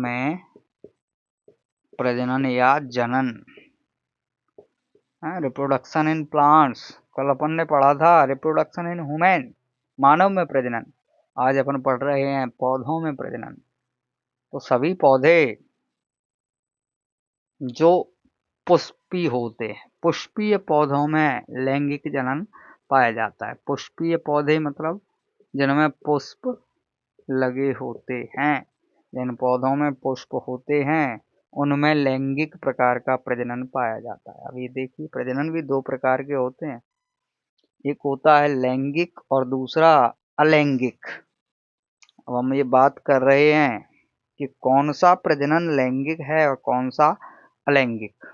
में प्रजनन या जनन, रिप्रोडक्शन इन प्लांट्स। कल अपन ने पढ़ा था रिप्रोडक्शन इन ह्यूमन, मानव में प्रजनन। आज अपन पढ़ रहे हैं पौधों में प्रजनन। तो सभी पौधे जो पुष्पीय होते हैं, पुष्पीय पौधों में लैंगिक जनन पाया जाता है। पुष्पीय पौधे मतलब जिनमें पुष्प लगे होते हैं, जिन पौधों में पुष्प होते हैं उनमें लैंगिक प्रकार का प्रजनन पाया जाता है। अब ये देखिए, प्रजनन भी दो प्रकार के होते हैं, एक होता है लैंगिक और दूसरा अलैंगिक। अब हम ये बात कर रहे हैं कि कौन सा प्रजनन लैंगिक है और कौन सा अलैंगिक।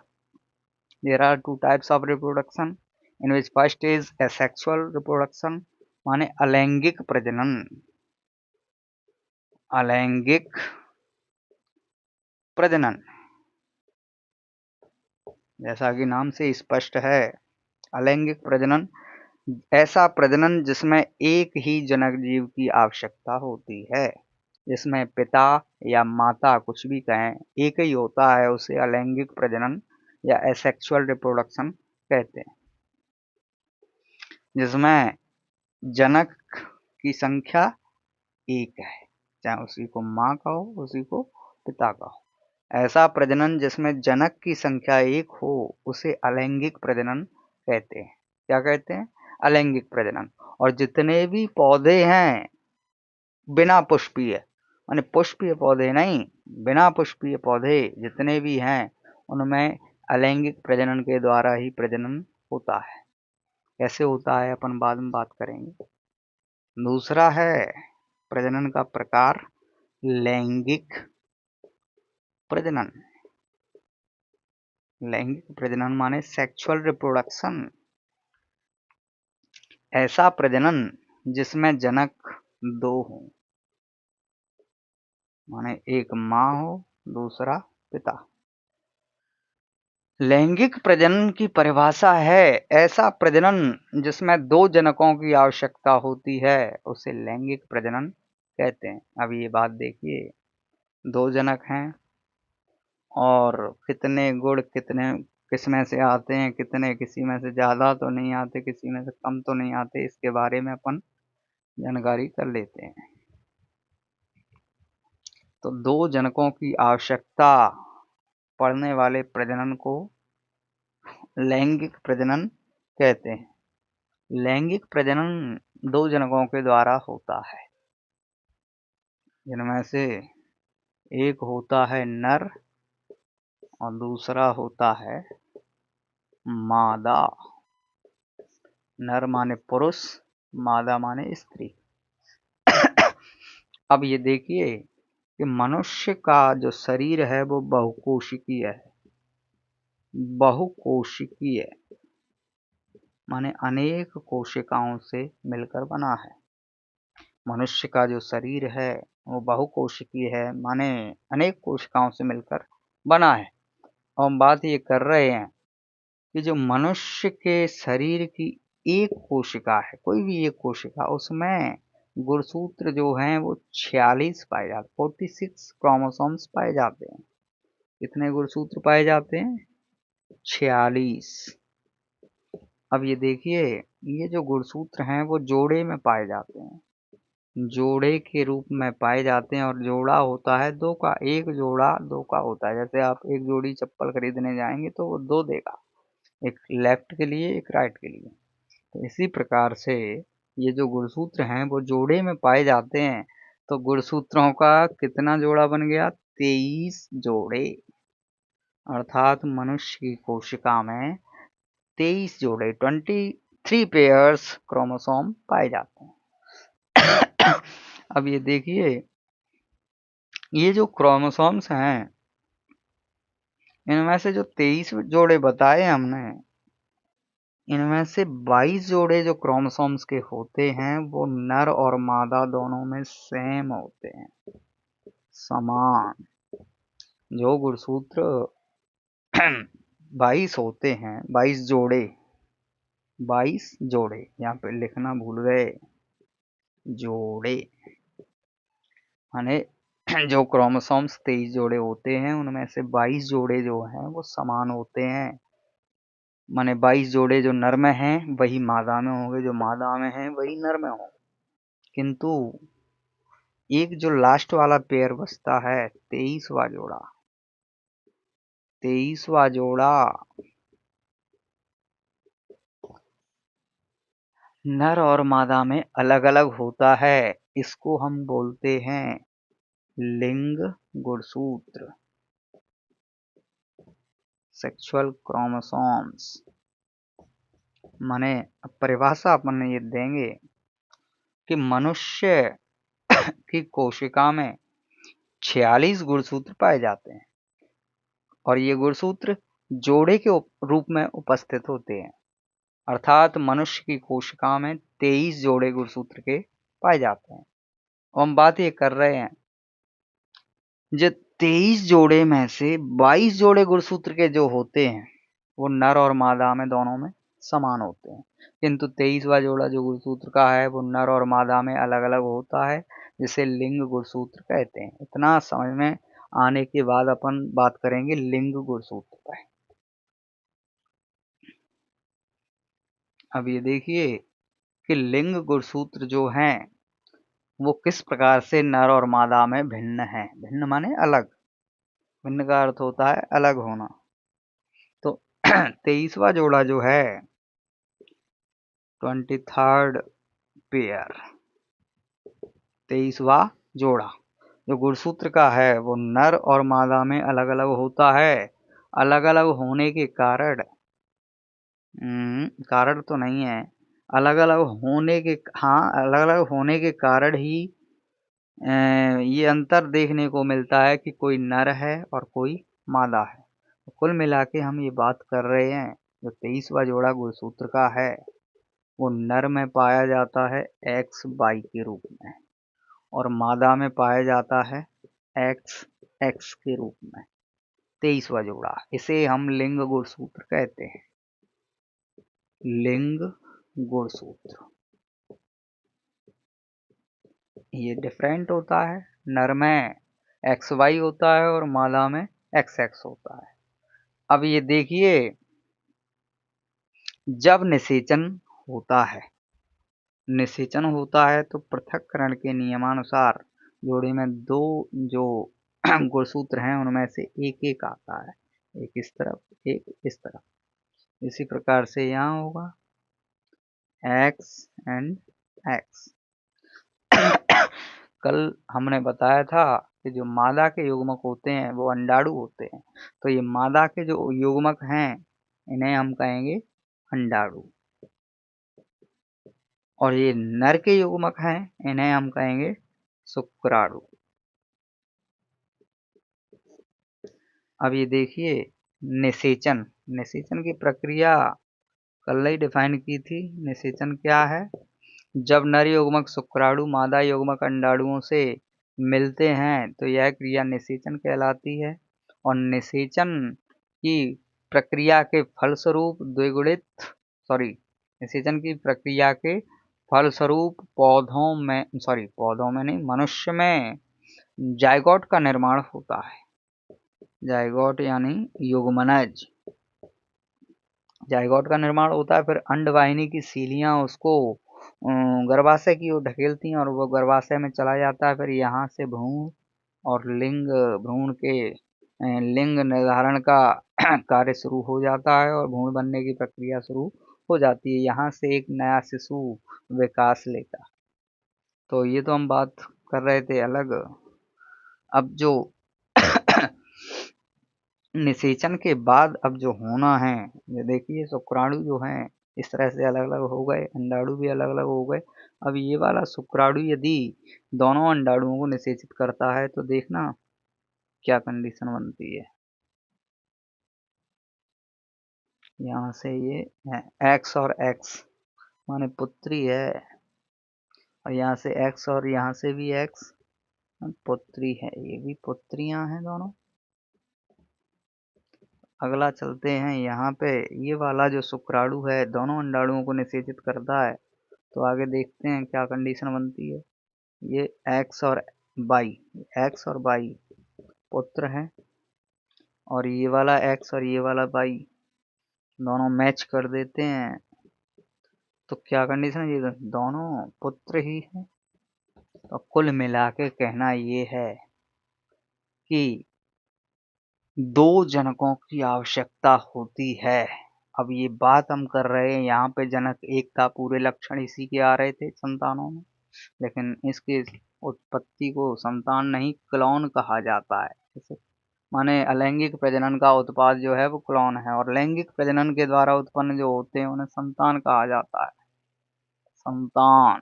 There are two types of reproduction in which first is asexual reproduction, माने अलैंगिक प्रजनन। अलैंगिक प्रजनन जैसा कि नाम से स्पष्ट है, अलैंगिक प्रजनन ऐसा प्रजनन जिसमें एक ही जनक जीव की आवश्यकता होती है, जिसमें पिता या माता कुछ भी कहें एक ही होता है, उसे अलैंगिक प्रजनन या एसेक्सुअल रिप्रोडक्शन कहते हैं। जिसमें जनक की संख्या एक है, चाहे उसी को माँ कहो उसी को पिता कहो। ऐसा प्रजनन जिसमें जनक की संख्या एक हो उसे अलैंगिक प्रजनन कहते हैं। क्या कहते हैं? अलैंगिक प्रजनन। और जितने भी पौधे हैं बिना पुष्पीय, माने पुष्पीय पौधे नहीं, बिना पुष्पीय पौधे जितने भी हैं उनमें अलैंगिक प्रजनन के द्वारा ही प्रजनन होता है। कैसे होता है अपन बाद में बात करेंगे। दूसरा है प्रजनन का प्रकार लैंगिक प्रजनन। लैंगिक प्रजनन माने सेक्सुअल रिप्रोडक्शन, ऐसा प्रजनन जिसमें जनक दो हों, माने एक माँ हो दूसरा पिता। लैंगिक प्रजनन की परिभाषा है ऐसा प्रजनन जिसमें दो जनकों की आवश्यकता होती है, उसे लैंगिक प्रजनन कहते हैं। अब ये बात देखिए, दो जनक हैं और कितने गुण कितने किसमें से आते हैं, कितने किसी में से ज़्यादा तो नहीं आते, किसी में से कम तो नहीं आते, इसके बारे में अपन जानकारी कर लेते हैं। तो दो जनकों की आवश्यकता पड़ने वाले प्रजनन को लैंगिक प्रजनन कहते हैं। लैंगिक प्रजनन दो जनकों के द्वारा होता है, जिनमें से एक होता है नर और दूसरा होता है मादा। नर माने पुरुष, मादा माने स्त्री। अब ये देखिए कि मनुष्य का जो शरीर है वो बहुकोशिकीय है। बहुकोशिकीय माने अनेक कोशिकाओं से मिलकर बना है। मनुष्य का जो शरीर है वो बहुकोशिकीय है, माने अनेक कोशिकाओं से मिलकर बना है। और हम बात ये कर रहे हैं कि जो मनुष्य के शरीर की एक कोशिका है, कोई भी एक कोशिका, उसमें गुणसूत्र जो हैं वो 46 पाए जाते, 46 क्रोमोसोम्स पाए जाते हैं। कितने गुणसूत्र पाए जाते हैं? 46। अब ये देखिए, ये जो गुणसूत्र हैं वो जोड़े में पाए जाते हैं, जोड़े के रूप में पाए जाते हैं। और जोड़ा होता है दो का, एक जोड़ा दो का होता है। जैसे आप एक जोड़ी चप्पल खरीदने जाएंगे तो वो दो देगा, एक लेफ्ट के लिए एक राइट के लिए। तो इसी प्रकार से ये जो गुणसूत्र हैं वो जोड़े में पाए जाते हैं। तो गुणसूत्रों का कितना जोड़ा बन गया? 23 जोड़े। अर्थात मनुष्य की कोशिका में 23 जोड़े, 23 पेयर्स क्रोमोसोम पाए जाते हैं। अब ये देखिए, ये जो क्रोमोसोम्स हैं इनमें से जो 23 जोड़े बताए हमने, इनमें से 22 जोड़े जो क्रोमोसोम्स के होते हैं वो नर और मादा दोनों में सेम होते हैं, समान। जो गुणसूत्र 22 होते हैं, 22 जोड़े, 22 जोड़े, यहाँ पे लिखना भूल गए, जोड़े माने जो क्रोमोसोम्स 23 जोड़े होते हैं उनमें से 22 जोड़े जो हैं वो समान होते हैं। माने 22 जोड़े जो नर में हैं वही मादा में होंगे, जो मादा में हैं वही नर में होंगे। किंतु एक जो लास्ट वाला पेयर बचता है 23वां जोड़ा, 23वां जोड़ा नर और मादा में अलग अलग होता है। इसको हम बोलते हैं लिंग गुणसूत्र, सेक्सुअल क्रोमोसोम्स। माने परिभाषा अपन ये देंगे कि मनुष्य की कोशिका में 46 गुणसूत्र पाए जाते हैं और ये गुणसूत्र जोड़े के रूप में उपस्थित होते हैं। अर्थात मनुष्य की कोशिका में 23 जोड़े गुणसूत्र के पाए जाते हैं। हम बात ये कर रहे हैं जो 23 जोड़े में से 22 जोड़े गुणसूत्र के जो होते हैं वो नर और मादा में दोनों में समान होते हैं, किंतु 23वां जोड़ा जो गुणसूत्र का है वो नर और मादा में अलग अलग होता है, जिसे लिंग गुणसूत्र कहते हैं। इतना समझ में आने के बाद अपन बात करेंगे लिंग गुणसूत्र पर। अब ये देखिए कि लिंग गुणसूत्र जो हैं वो किस प्रकार से नर और मादा में भिन्न है। भिन्न माने अलग, भिन्न का अर्थ होता है अलग होना। तो 23वां जोड़ा जो है 23rd पेयर, 23वां जोड़ा जो गुणसूत्र का है वो नर और मादा में अलग अलग होता है। अलग अलग होने के कारण कारण तो नहीं है, अलग अलग होने के, हाँ अलग अलग होने के कारण ही ये अंतर देखने को मिलता है कि कोई नर है और कोई मादा है। तो कुल मिला के हम ये बात कर रहे हैं जो 23वां जोड़ा गुणसूत्र का है वो नर में पाया जाता है XY के रूप में और मादा में पाया जाता है XX के रूप में। 23वां जोड़ा, इसे हम लिंग गुणसूत्र कहते हैं। लिंग गुणसूत्र ये डिफरेंट होता है, नर में XY होता है और मादा में XX होता है। अब ये देखिए जब निषेचन होता है, निषेचन होता है तो पृथक्करण के नियमानुसार जोड़े में दो जो गुणसूत्र हैं उनमें से एक एक आता है, एक इस तरफ एक इस तरफ। इसी प्रकार से यहाँ होगा X एंड X। कल हमने बताया था कि जो मादा के युग्मक होते हैं वो अंडाणु होते हैं, तो ये मादा के जो युग्मक हैं इन्हें हम कहेंगे अंडाणु और ये नर के युग्मक हैं इन्हें हम कहेंगे शुक्राणु। अब ये देखिए निषेचन, निषेचन की प्रक्रिया कल ही डिफाइन की थी। निषेचन क्या है? जब नर युग्मक शुक्राणु मादा युग्मक अंडाणुओं से मिलते हैं तो यह क्रिया निषेचन कहलाती है और निषेचन की प्रक्रिया के फलस्वरूप द्विगुणित निषेचन की प्रक्रिया के फलस्वरूप पौधों में नहीं, मनुष्य में जायगोट का निर्माण होता है। जायगोट यानी युग्मनज, जायगोट का निर्माण होता है। फिर अंडवाहिनी की सीलियां उसको गर्भाशय की ओर ढकेलती हैं और वो गर्भाशय में चला जाता है। फिर यहाँ से भ्रूण और लिंग, भ्रूण के लिंग निर्धारण का कार्य शुरू हो जाता है और भ्रूण बनने की प्रक्रिया शुरू हो जाती है। यहाँ से एक नया शिशु विकास लेता। तो ये तो हम बात कर रहे थे अलग। अब जो निषेचन के बाद अब जो होना है, ये देखिए शुक्राणु जो हैं इस तरह से अलग अलग हो गए, अंडाणु भी अलग अलग हो गए। अब ये वाला शुक्राणु यदि दोनों अंडाणुओं को निषेचित करता है तो देखना क्या कंडीशन बनती है। यहाँ से ये है एक्स और एक्स माने पुत्री है और यहाँ से एक्स और यहाँ से भी एक्स पुत्री है, ये भी पुत्रियां हैं दोनों। अगला चलते हैं यहाँ पे, ये वाला जो शुक्राणु है दोनों अंडाणुओं को निषेचित करता है तो आगे देखते हैं क्या कंडीशन बनती है। ये एक्स और वाई, एक्स और वाई पुत्र हैं, और ये वाला एक्स और ये वाला वाई दोनों मैच कर देते हैं, तो क्या कंडीशन है, ये दोनों पुत्र ही हैं। तो कुल मिला के कहना ये है कि दो जनकों की आवश्यकता होती है। अब ये बात हम कर रहे हैं, यहाँ पे जनक एक था, पूरे लक्षण इसी के आ रहे थे संतानों में, लेकिन इसके उत्पत्ति को संतान नहीं क्लोन कहा जाता है। जैसे माने अलैंगिक प्रजनन का उत्पाद जो है वो क्लोन है, और लैंगिक प्रजनन के द्वारा उत्पन्न जो होते हैं उन्हें संतान कहा जाता है। संतान,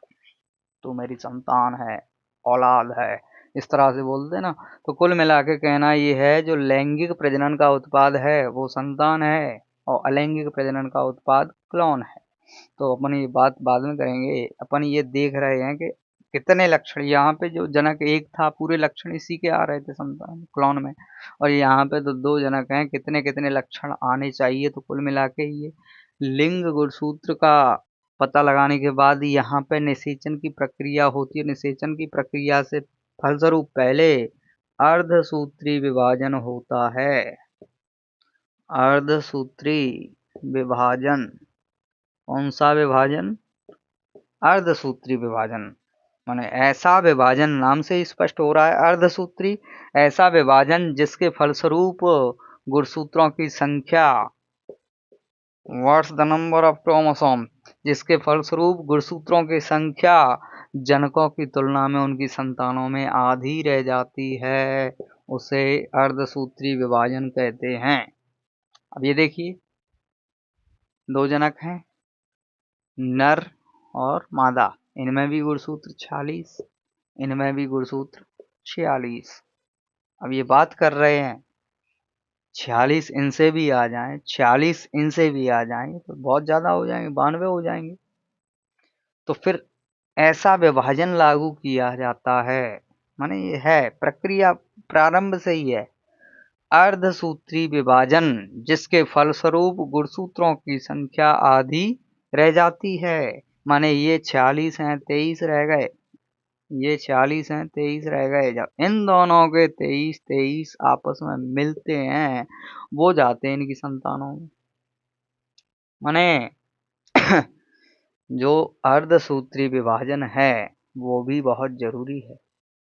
तू मेरी संतान है, औलाद है, इस तरह से बोलते हैं ना। तो कुल मिला के कहना ये है, जो लैंगिक प्रजनन का उत्पाद है वो संतान है, और अलैंगिक प्रजनन का उत्पाद क्लोन है। तो अपन ये बात बाद में करेंगे। अपन ये देख रहे हैं कि कितने लक्षण, यहाँ पे जो जनक एक था पूरे लक्षण इसी के आ रहे थे संतान क्लोन में, और यहाँ पे तो दो जनक हैं, कितने कितने लक्षण आने चाहिए। तो कुल मिला के ये लिंग गुणसूत्र का पता लगाने के बाद यहाँ पे निषेचन की प्रक्रिया होती है। निषेचन की प्रक्रिया से फलस्वरूप पहले अर्धसूत्री विभाजन होता है। अर्धसूत्री विभाजन, कौन सा विभाजन, अर्धसूत्री विभाजन। माने ऐसा विभाजन, नाम से ही स्पष्ट हो रहा है अर्धसूत्री, ऐसा विभाजन जिसके फलस्वरूप गुणसूत्रों की संख्या, what's the number of chromosome, जिसके फलस्वरूप गुणसूत्रों की संख्या जनकों की तुलना में उनकी संतानों में आधी रह जाती है, उसे अर्धसूत्री विभाजन कहते हैं। अब ये देखिए, दो जनक हैं, नर और मादा, इनमें भी गुणसूत्र 46, इनमें भी गुणसूत्र 46। अब ये बात कर रहे हैं 46 इनसे भी आ जाएं, 46 इनसे भी आ जाएंगे तो बहुत ज्यादा हो जाएंगे, 92 हो जाएंगे। तो फिर ऐसा विभाजन लागू किया जाता है, माने ये है प्रक्रिया प्रारंभ से ही है, अर्धसूत्री विभाजन जिसके फलस्वरूप गुणसूत्रों की संख्या आधी रह जाती है। माने ये 46 हैं, 23 रह गए, ये 46 हैं, 23 रह गए। जब इन दोनों के 23 23 आपस में मिलते हैं, वो जाते हैं इनकी संतानों में। माने जो अर्धसूत्री विभाजन है वो भी बहुत जरूरी है।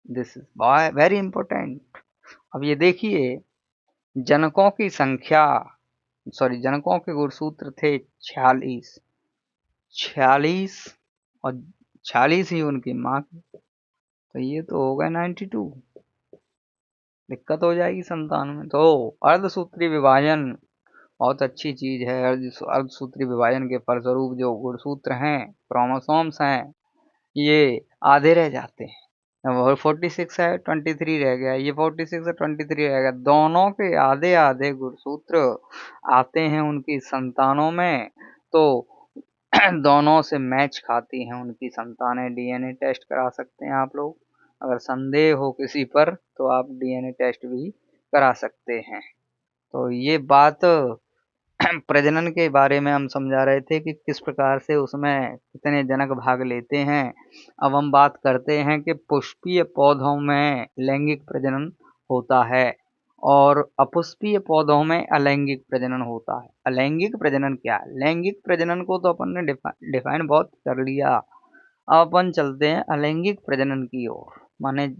This is very important. अब ये देखिए, जनकों की संख्या, सॉरी, जनकों के गुणसूत्र थे 46, 46 और 46 ही उनकी माँ की, तो ये तो हो गए 92, दिक्कत हो जाएगी संतान में। तो अर्धसूत्री विभाजन बहुत अच्छी चीज है। अर्धसूत्री विभाजन के फलस्वरूप जो गुणसूत्र हैं, क्रोमोसोम्स हैं, ये आधे रह जाते हैं। और 46 है, 23 रह गया, ये 46 है, 23 रह गया, दोनों के आधे आधे गुणसूत्र आते हैं उनकी संतानों में। तो दोनों से मैच खाती हैं उनकी संतानें। डीएनए टेस्ट करा सकते हैं आप लोग, अगर संदेह हो किसी पर तो आप डीएनए टेस्ट भी करा सकते हैं। तो ये बात प्रजनन के बारे में हम समझा रहे थे कि किस प्रकार से उसमें कितने जनक भाग लेते हैं। अब हम बात करते हैं कि पुष्पीय पौधों में लैंगिक प्रजनन होता है और अपुष्पीय पौधों में अलैंगिक प्रजनन होता है। अलैंगिक प्रजनन क्या है? लैंगिक प्रजनन को तो अपन ने डिफाइन बहुत कर लिया। अब अपन चलते हैं अलैंगिक प्रजनन की ओर। माने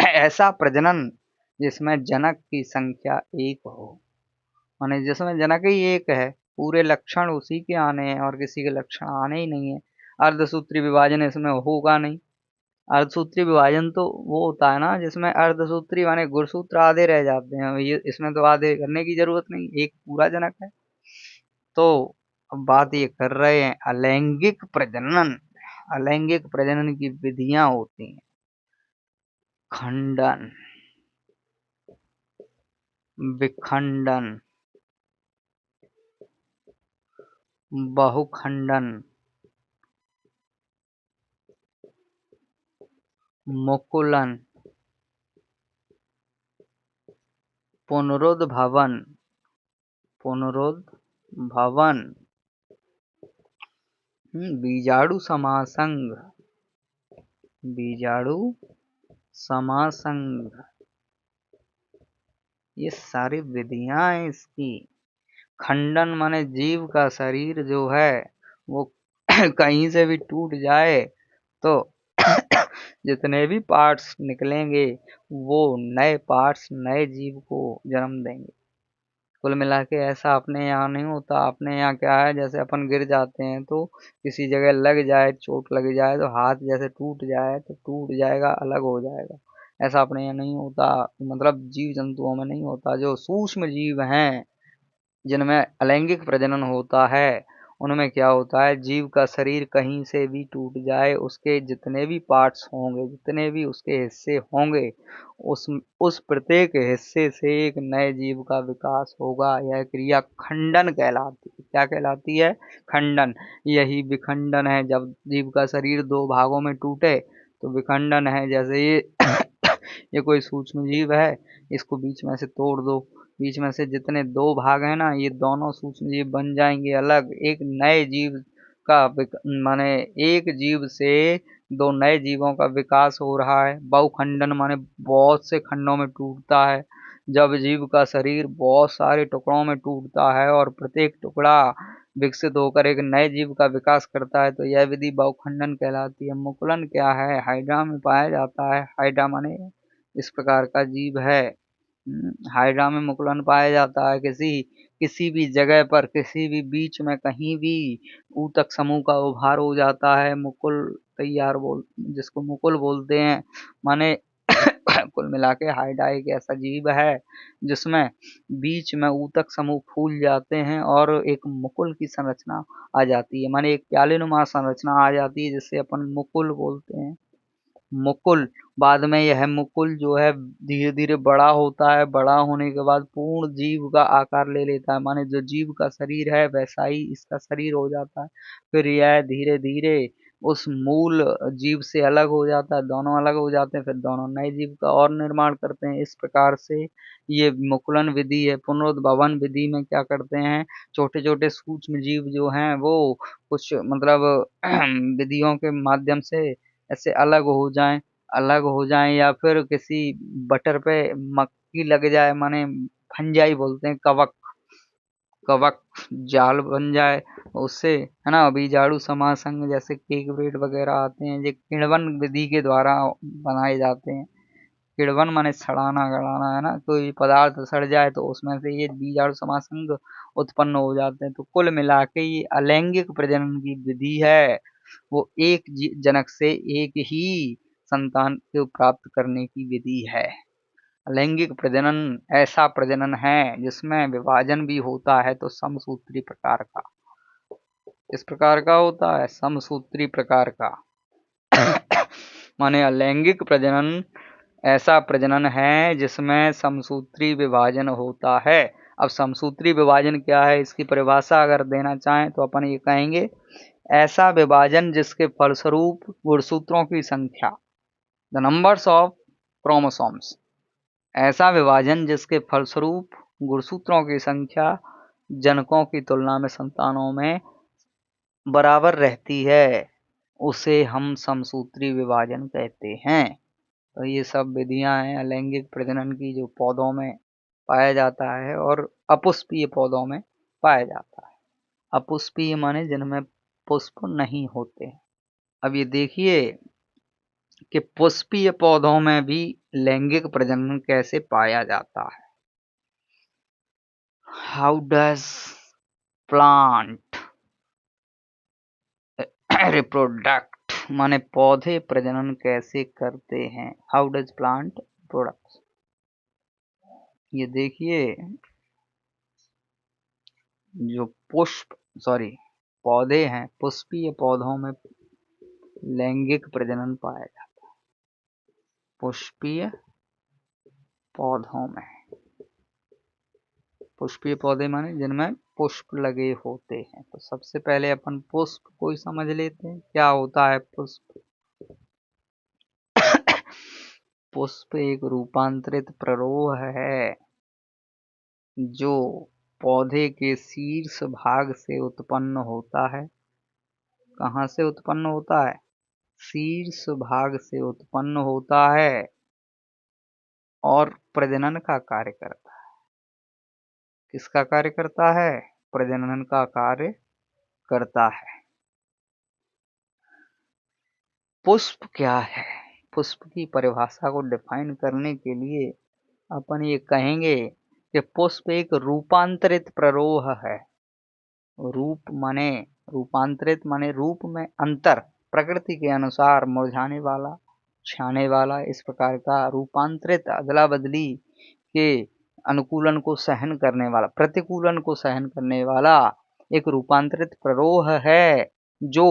ऐसा प्रजनन जिसमें जनक की संख्या एक हो, माने जिसमें जनक ही एक है, पूरे लक्षण उसी के आने हैं और किसी के लक्षण आने ही नहीं है। अर्धसूत्री विभाजन इसमें होगा नहीं। अर्धसूत्री विभाजन तो वो होता है ना जिसमें अर्धसूत्री माने गुणसूत्र आधे रह जाते हैं, ये इसमें तो आधे करने की जरूरत नहीं, एक पूरा जनक है। तो अब बात ये कर रहे हैं अलैंगिक प्रजनन। अलैंगिक प्रजनन की विधियां होती हैं खंडन, विखंडन, बहुखंडन, मुकुलन, पुनरुद्भवन, पुनरुद्भवन, बीजाणु समासंग, बीजाणु समासंग, ये सारी विधियां हैं इसकी। खंडन माने जीव का शरीर जो है वो कहीं से भी टूट जाए तो जितने भी पार्ट्स निकलेंगे वो नए पार्ट्स नए जीव को जन्म देंगे। कुल मिला के ऐसा अपने यहाँ नहीं होता। अपने यहाँ क्या है, जैसे अपन गिर जाते हैं तो किसी जगह लग जाए, चोट लग जाए तो हाथ जैसे टूट जाए तो टूट जाएगा, अलग हो जाएगा। ऐसा अपने यहाँ नहीं होता, मतलब जीव जंतुओं में नहीं होता। जो सूक्ष्म जीव हैं जिनमें अलैंगिक प्रजनन होता है उनमें क्या होता है, जीव का शरीर कहीं से भी टूट जाए, उसके जितने भी पार्ट्स होंगे, जितने भी उसके हिस्से होंगे, उस उस प्रत्येक हिस्से से एक नए जीव का विकास होगा। यह क्रिया खंडन कहलाती है। क्या कहलाती है? खंडन। यही विखंडन है। जब जीव का शरीर दो भागों में टूटे तो विखंडन है। जैसे ये ये कोई सूक्ष्म जीव है, इसको बीच में से तोड़ दो, बीच में से जितने दो भाग हैं ना, ये दोनों सूक्ष्म जीव बन जाएंगे अलग। एक नए जीव का माने एक जीव से दो नए जीवों का विकास हो रहा है। बहुखंडन माने बहुत से खंडों में टूटता है। जब जीव का शरीर बहुत सारे टुकड़ों में टूटता है और प्रत्येक टुकड़ा विकसित होकर एक नए जीव का विकास करता है तो यह विधि बहुखंडन कहलाती है। मुकुलन क्या है? हाइड्रा में पाया जाता है। हाइड्रा माने इस प्रकार का जीव है। हाइड्रा में मुकुलन पाया जाता है। किसी भी जगह पर, किसी भी बीच में, कहीं भी ऊतक समूह का उभार हो जाता है, मुकुल तैयार जिसको मुकुल बोलते हैं। माने कुल मिला के हाइड्रा एक ऐसा जीव है जिसमें बीच में ऊतक समूह फूल जाते हैं और एक मुकुल की संरचना आ जाती है। माने एक प्यालेनुमा संरचना आ जाती है जिससे अपन मुकुल बोलते हैं। मुकुल, बाद में यह मुकुल जो है धीरे धीरे बड़ा होता है। बड़ा होने के बाद पूर्ण जीव का आकार ले लेता है। माने जो जीव का शरीर है वैसा ही इसका शरीर हो जाता है। फिर यह धीरे धीरे उस मूल जीव से अलग हो जाता है। दोनों अलग हो जाते हैं, फिर दोनों नए जीव का और निर्माण करते हैं। इस प्रकार से ये मुकुलन विधि है। पुनरुद्भवन विधि में क्या करते हैं, छोटे छोटे सूक्ष्म जीव जो हैं वो कुछ मतलब विधियों के माध्यम से ऐसे अलग हो जाएं, या फिर किसी बटर पे मक्खी लग जाए, माने फंजाई बोलते हैं, कवक कवक जाल बन जाए उससे, है ना। बीजाणु समासंग जैसे केक ब्रेड वगैरह आते हैं, ये किण्वन विधि के द्वारा बनाए जाते हैं। किण्वन माने सड़ाना गड़ाना, है ना। कोई पदार्थ सड़ जाए तो उसमें से ये बीजाणु समासंग उत्पन्न हो जाते हैं। तो कुल मिला के ये अलैंगिक प्रजनन की विधि है। वो एक जनक से एक ही संतान को प्राप्त करने की विधि है। लैंगिक प्रजनन ऐसा प्रजनन है जिसमें विभाजन भी होता है तो समसूत्री प्रकार का। इस प्रकार का होता है समसूत्री प्रकार का। माने अलैंगिक प्रजनन ऐसा प्रजनन है जिसमें समसूत्री विभाजन होता है। अब समसूत्री विभाजन क्या है, इसकी परिभाषा अगर देना चाहें तो अपन ये कहेंगे, ऐसा विभाजन जिसके फलस्वरूप गुणसूत्रों की संख्या, द नंबर्स ऑफ क्रोमोसोम्स, ऐसा विभाजन जिसके फलस्वरूप गुणसूत्रों की संख्या जनकों की तुलना में संतानों में बराबर रहती है, उसे हम समसूत्री विभाजन कहते हैं। तो ये सब विधियां हैं अलैंगिक प्रजनन की जो पौधों में पाया जाता है और अपुष्पीय पौधों में पाया जाता है। अपुष्पीय माने जिनमें पुष्प नहीं होते। अब ये देखिए कि पुष्पीय पौधों में भी लैंगिक प्रजनन कैसे पाया जाता है। हाउ डज प्लांट रिप्रोडक्ट, माने पौधे प्रजनन कैसे करते हैं। हाउ डज प्लांट प्रोडक्ट, ये देखिए जो पौधे हैं, पुष्पीय पौधों में लैंगिक प्रजनन पाया जाता है। पुष्पीय पौधों में, पुष्पीय पौधे माने जिनमें पुष्प लगे होते हैं। तो सबसे पहले अपन पुष्प को ही समझ लेते हैं, क्या होता है पुष्प। पुष्प एक रूपांतरित प्ररोह है जो पौधे के शीर्ष भाग से उत्पन्न होता है। कहाँ से उत्पन्न होता है? शीर्ष भाग से उत्पन्न होता है। और प्रजनन का कार्य करता है। किसका कार्य करता है? प्रजनन का कार्य करता है। पुष्प क्या है? पुष्प की परिभाषा को डिफाइन करने के लिए अपन ये कहेंगे कि पुष्प एक रूपांतरित प्ररोह है। रूप माने रूपांतरित माने रूप में अंतर, प्रकृति के अनुसार मुरझाने वाला, छाने वाला, इस प्रकार का रूपांतरित, अदला बदली के अनुकूलन को सहन करने वाला, प्रतिकूलन को सहन करने वाला एक रूपांतरित प्ररोह है जो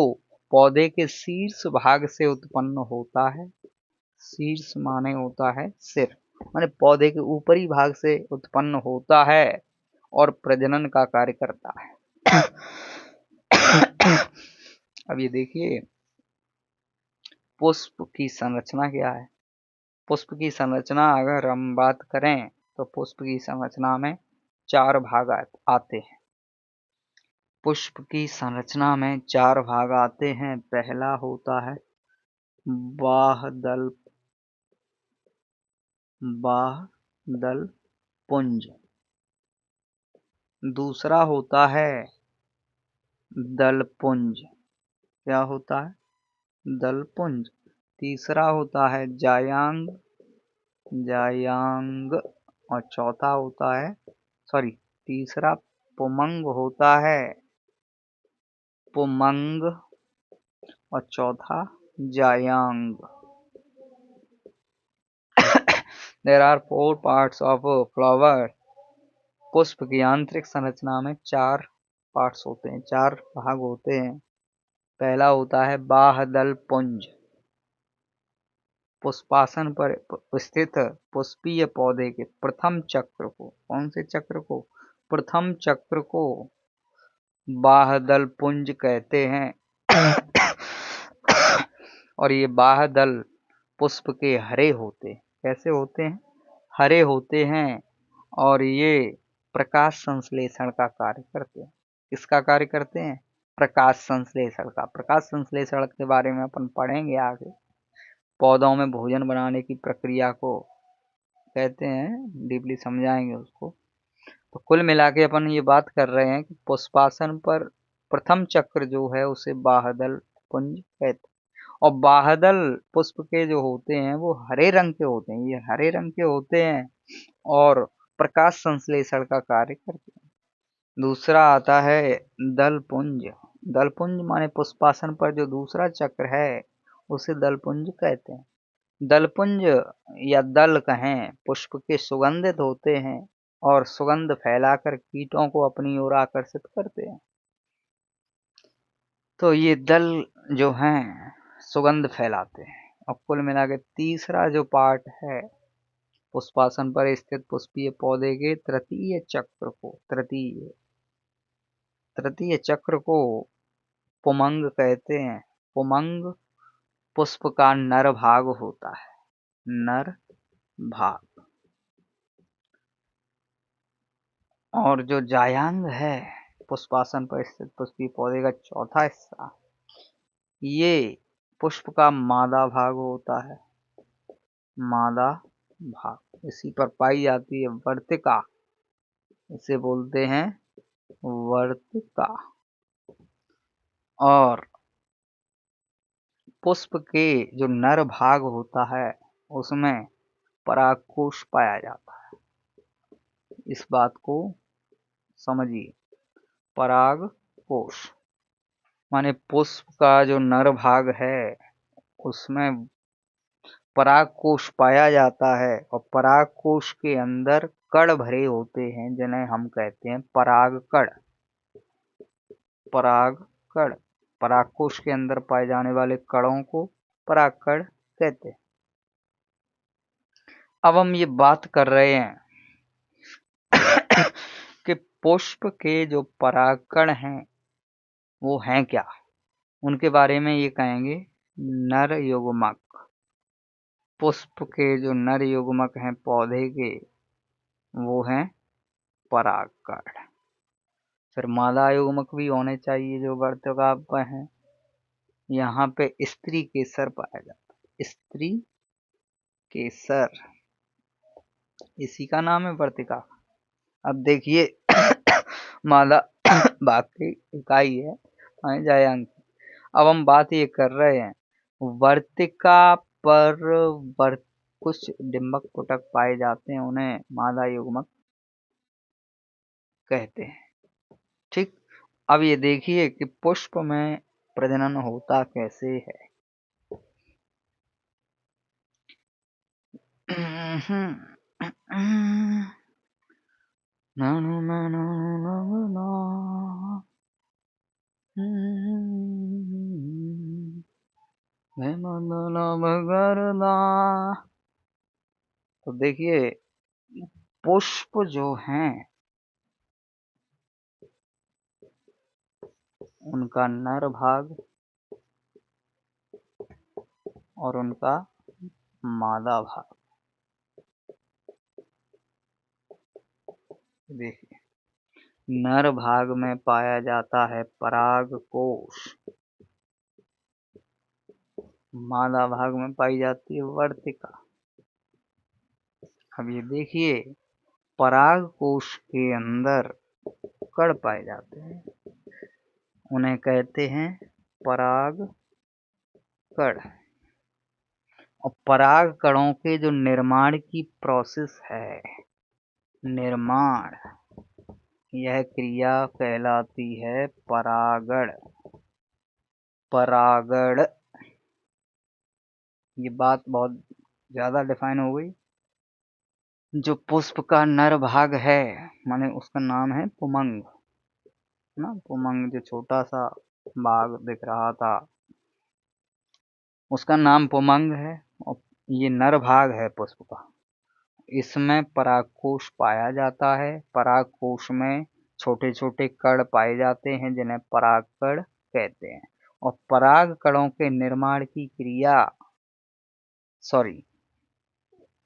पौधे के शीर्ष भाग से उत्पन्न होता है। शीर्ष माने होता है सिर, माने पौधे के ऊपरी भाग से उत्पन्न होता है और प्रजनन का कार्य करता है। अब ये देखिए पुष्प की संरचना क्या है। पुष्प की संरचना अगर हम बात करें तो पुष्प की संरचना में 4 भाग आते हैं। पुष्प की संरचना में 4 भाग आते हैं। पहला होता है बाह्यदल पुंज, दूसरा होता है दल पुंज। क्या होता है? दल पुंज। तीसरा होता है जायांग, और चौथा होता है तीसरा पुमंग होता है, पुमंग, और चौथा जायांग। There are 4 parts of a flower. पुष्प की आंतरिक संरचना में 4 पार्ट्स होते हैं, 4 भाग होते हैं। पहला होता है बाह्यदल पुंज। पुष्पासन पर स्थित पुष्पीय पौधे के प्रथम चक्र को, कौन से चक्र को? प्रथम चक्र को बाह्यदल पुंज कहते हैं। और ये बाह्यदल पुष्प के हरे होते हैं। कैसे होते हैं? हरे होते हैं और ये प्रकाश संश्लेषण का कार्य करते हैं। किसका कार्य करते हैं? प्रकाश संश्लेषण का। प्रकाश संश्लेषण के बारे में अपन पढ़ेंगे आगे। पौधों में भोजन बनाने की प्रक्रिया को कहते हैं, डीपली समझाएंगे उसको। तो कुल मिला के अपन ये बात कर रहे हैं कि पुष्पासन पर प्रथम चक्र जो है उसे बाह्यदल पुंज कहते हैं। और बाह्यदल पुष्प के जो होते हैं वो हरे रंग के होते हैं। ये हरे रंग के होते हैं और प्रकाश संश्लेषण का कार्य करते हैं। दूसरा आता है दलपुंज। दलपुंज माने पुष्पासन पर जो दूसरा चक्र है उसे दलपुंज कहते हैं। दलपुंज या दल कहें, पुष्प के सुगंधित होते हैं और सुगंध फैलाकर कीटों को अपनी ओर आकर्षित करते हैं। तो ये दल जो हैं सुगंध फैलाते हैं। और कुल मिला के तीसरा जो पार्ट है पुष्पासन पर स्थित पुष्पीय पौधे के तृतीय चक्र को पुमंग कहते हैं। पुमंग पुष्प का नर भाग होता है, नर भाग। और जो जायांग है पुष्पासन पर स्थित पुष्पीय पौधे का चौथा हिस्सा, ये पुष्प का मादा भाग होता है, मादा भाग। इसी पर पाई जाती है वर्तिका, इसे बोलते हैं वर्तिका। और पुष्प के जो नर भाग होता है उसमें परागकोश पाया जाता है। इस बात को समझिए, परागकोश माने पुष्प का जो नर भाग है उसमें परागकोश पाया जाता है और परागकोश के अंदर कण भरे होते हैं जिन्हें हम कहते हैं परागकण। परागकण, परागकोश के अंदर पाए जाने वाले कणों को परागकण कहते हैं। अब हम ये बात कर रहे हैं कि पुष्प के जो परागकण हैं वो हैं क्या। उनके बारे में ये कहेंगे नर युग्मक। पुष्प के जो नर युग्मक हैं पौधे के वो हैं परागकण। फिर मादा युग्मक भी होने चाहिए जो वर्तिका पर हैं। यहाँ पे स्त्री केसर पाया जाता है, स्त्री केसर। इसी का नाम है वर्तिका। अब देखिए माला भाग की इकाई है जायांक। अब हम बात ये कर रहे हैं वर्तिका पर कुछ डिम्बक पुटक पाए जाते हैं, उन्हें मादा युग्मक कहते हैं। ठीक। अब ये देखिए कि पुष्प में प्रजनन होता कैसे है। तो देखिए पुष्प जो हैं उनका नर भाग और उनका मादा भाग। देखिए नर भाग में पाया जाता है पराग कोश, मादा भाग में पाई जाती है वर्तिका। अब ये देखिए पराग कोश के अंदर कण पाए जाते हैं, उन्हें कहते हैं पराग कण। और पराग कणों के जो निर्माण की प्रोसेस है, निर्माण, यह क्रिया कहलाती है परागण। परागण, ये बात बहुत ज्यादा डिफाइन हो गई। जो पुष्प का नर भाग है माने उसका नाम है पुमंग ना, पुमंग जो छोटा सा बाग दिख रहा था उसका नाम पुमंग है। और ये नर भाग है पुष्प का। इसमें परागकोश पाया जाता है। परागकोश में छोटे छोटे कण पाए जाते हैं जिन्हें परागकण कहते हैं। और पराग कणों के निर्माण की क्रिया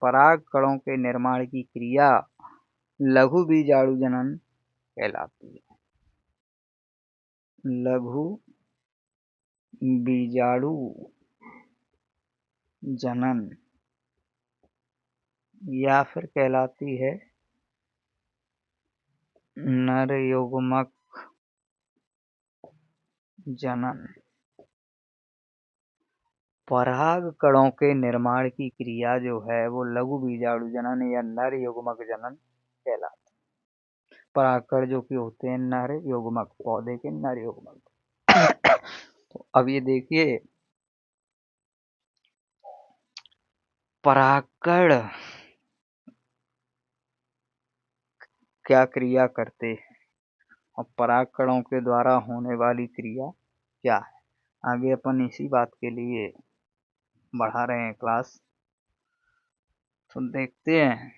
पराग कणों के निर्माण की क्रिया लघु बीजाणु जनन कहलाती है। लघु बीजाणु जनन या फिर कहलाती है नर युग्मक जनन। पराग कणों के निर्माण की क्रिया जो है वो लघु बीजाणु जनन या नर युग्मक जनन कहलाती है। परागकण जो कि होते हैं नर युग्मक, पौधे के नर युग्मक। तो अब ये देखिए परागकण क्या क्रिया करते हैं और परागकणों के द्वारा होने वाली क्रिया क्या है, आगे अपन इसी बात के लिए बढ़ा रहे हैं क्लास। तो देखते हैं।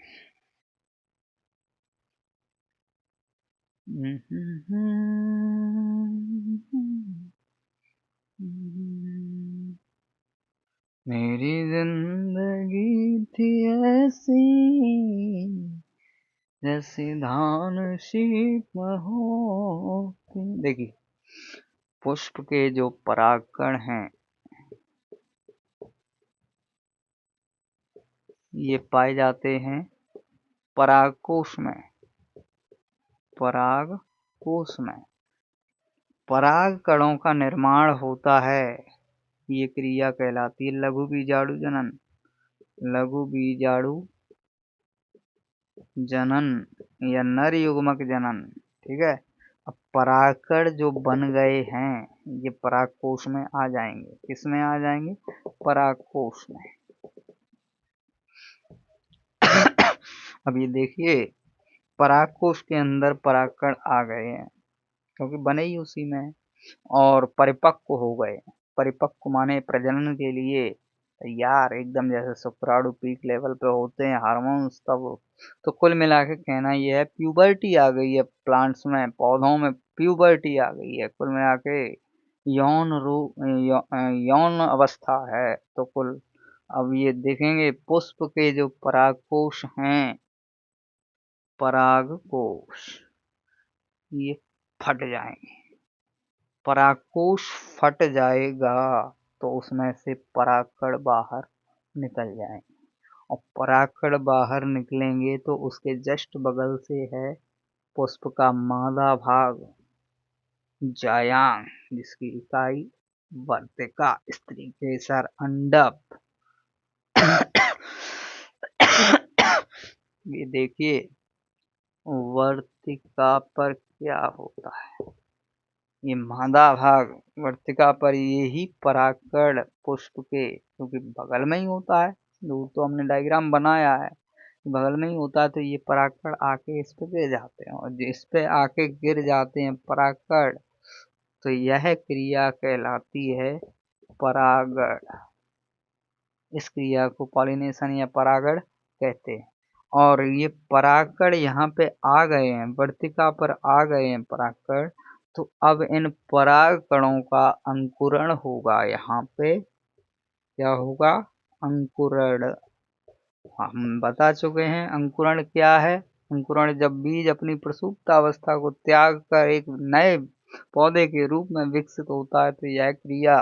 मेरी जिंदगी थी ऐसी जैसी धान शीप होती। देखिए पुष्प के जो परागकण हैं ये पाए जाते हैं परागकोश में। परागकोश में पराग कणों का निर्माण होता है, ये क्रिया कहलाती है लघु बीजाणु जनन। लघु बीजाणु जनन या नर युग्मक जनन। ठीक है। अब परागकण जो बन गए हैं ये परागकोश में आ जाएंगे। किसमें आ जाएंगे? परागकोश में। अब ये देखिए परागकोश के अंदर परागकण आ गए हैं क्योंकि बने ही उसी में और परिपक्व हो गए। परिपक्व माने प्रजनन के लिए तैयार, एकदम जैसे शुक्राणु पीक लेवल पे होते हैं हार्मोन्स तब। तो कुल मिला के कहना यह है प्यूबर्टी आ गई है प्लांट्स में, पौधों में प्यूबर्टी आ गई है। कुल मिला के यौन अवस्था है। तो कुल अब ये देखेंगे पुष्प के जो परागकोश हैं, परागकोश ये फट जाएंगे। परागकोश फट जाएगा तो उसमें से परागकण बाहर निकल जाएंगे और परागकण बाहर निकलेंगे तो उसके जस्ट बगल से है पुष्प का मादा भाग जायांग, जिसकी इकाई वर्तिका, स्त्री केसर, अंडक। ये देखिए वर्तिका पर क्या होता है, ये मादा भाग वर्तिका पर, ये ही परागकण पुष्प के, क्योंकि बगल में ही होता है, दूर तो हमने डायग्राम बनाया है, बगल में ही होता है, तो ये परागकण आके इस पे गिर जाते हैं, और जिस पे आके गिर जाते हैं परागकण, तो यह क्रिया कहलाती है परागण। इस क्रिया को पॉलिनेशन या परागण कहते हैं। और ये परागकण यहाँ पे आ गए हैं, वर्तिका पर आ गए हैं परागकण, तो अब इन परागकणों का अंकुरण होगा। यहाँ पे क्या होगा, अंकुरण। हम बता चुके हैं अंकुरण क्या है। अंकुरण जब बीज अपनी प्रसुप्त अवस्था को त्याग कर एक नए पौधे के रूप में विकसित होता है, तो यह क्रिया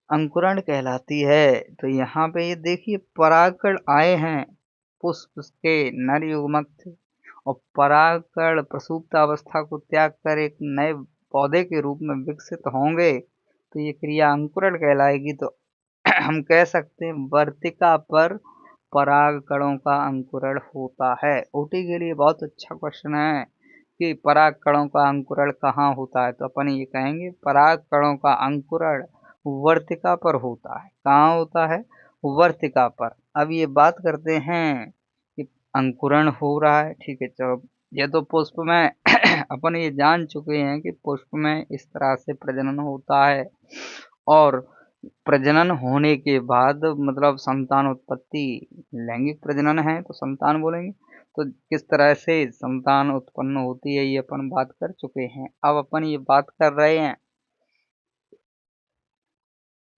अंकुरण कहलाती है। तो यहाँ पे ये देखिए परागकण आए हैं, पुष्प के नर युग्मक थे, और परागकण प्रसुप्त अवस्था को त्याग कर एक नए पौधे के रूप में विकसित होंगे, तो ये क्रिया अंकुरण कहलाएगी। तो हम कह सकते हैं वर्तिका पर परागकणों का अंकुरण होता है। ओटी के लिए बहुत अच्छा क्वेश्चन है कि परागकणों का अंकुरण कहाँ होता है, तो अपन ये कहेंगे परागकणों का अंकुरण वर्तिका पर होता है। कहाँ होता है, वर्तिका पर। अब ये बात करते हैं कि अंकुरण हो रहा है, ठीक है, चलो ये तो पुष्प में अपन ये जान चुके हैं कि पुष्प में इस तरह से प्रजनन होता है, और प्रजनन होने के बाद मतलब संतान उत्पत्ति, लैंगिक प्रजनन है तो संतान बोलेंगे, तो किस तरह से संतान उत्पन्न होती है ये अपन बात कर चुके हैं। अब अपन ये बात कर रहे हैं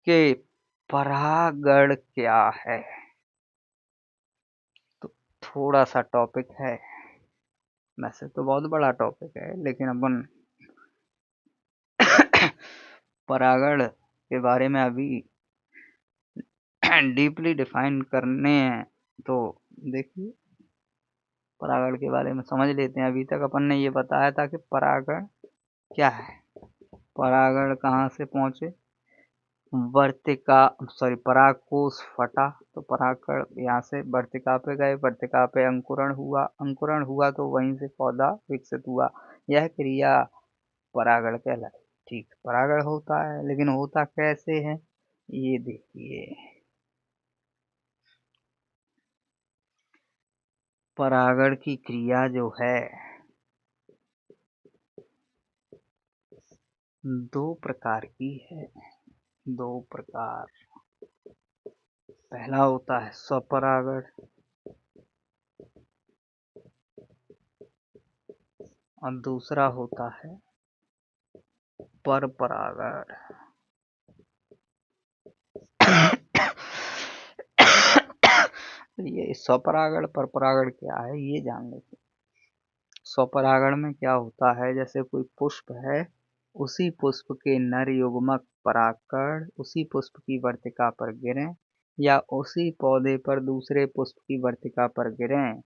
कि परागण क्या है, तो थोड़ा सा टॉपिक है, वैसे तो बहुत बड़ा टॉपिक है, लेकिन अपन परागण के बारे में अभी डीपली डिफाइन करने हैं। तो देखिए परागण के बारे में समझ लेते हैं। अभी तक अपन ने ये बताया था कि परागण क्या है, परागण कहाँ से पहुंचे, वर्तिका सॉरी परागकोश फटा, तो परागकण यहाँ से वर्तिका पे गए, वर्तिका पे अंकुरण हुआ, अंकुरण हुआ तो वहीं से पौधा विकसित हुआ, यह क्रिया परागण कहलाई। ठीक, परागण होता है, लेकिन होता कैसे है ये देखिए। परागण की क्रिया जो है दो प्रकार की है, दो प्रकार। पहला होता है स्वपरागण और दूसरा होता है पर परागण। ये स्वपरागण पर परागण क्या है ये जान लेते हैं। स्वपरागण में क्या होता है, जैसे कोई पुष्प है, उसी पुष्प के नर युग्मक परागकण उसी पुष्प की वर्तिका पर गिरें, या उसी पौधे पर दूसरे पुष्प की वर्तिका पर गिरें,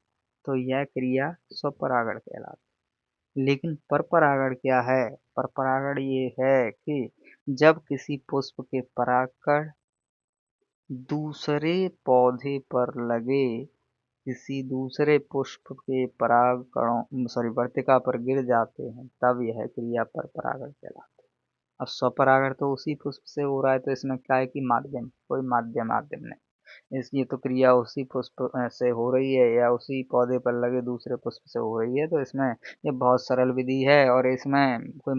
तो यह क्रिया स्वपरागण कहलाती है। लेकिन पर परागण क्या है, पर परागण ये है कि जब किसी पुष्प के परागकण दूसरे पौधे पर लगे, किसी दूसरे पुष्प के परागकणों सॉरी वर्तिका पर गिर जाते हैं, तब यह क्रिया पर परागण कहलाती है। अब स्वपरागण तो उसी पुष्प से हो रहा है, तो इसमें क्या है कि माध्यम, कोई माध्यम नहीं, इसलिए तो क्रिया उसी पुष्प से हो रही है या उसी पौधे पर लगे दूसरे पुष्प से हो रही है, तो इसमें ये बहुत सरल विधि है, और इसमें कोई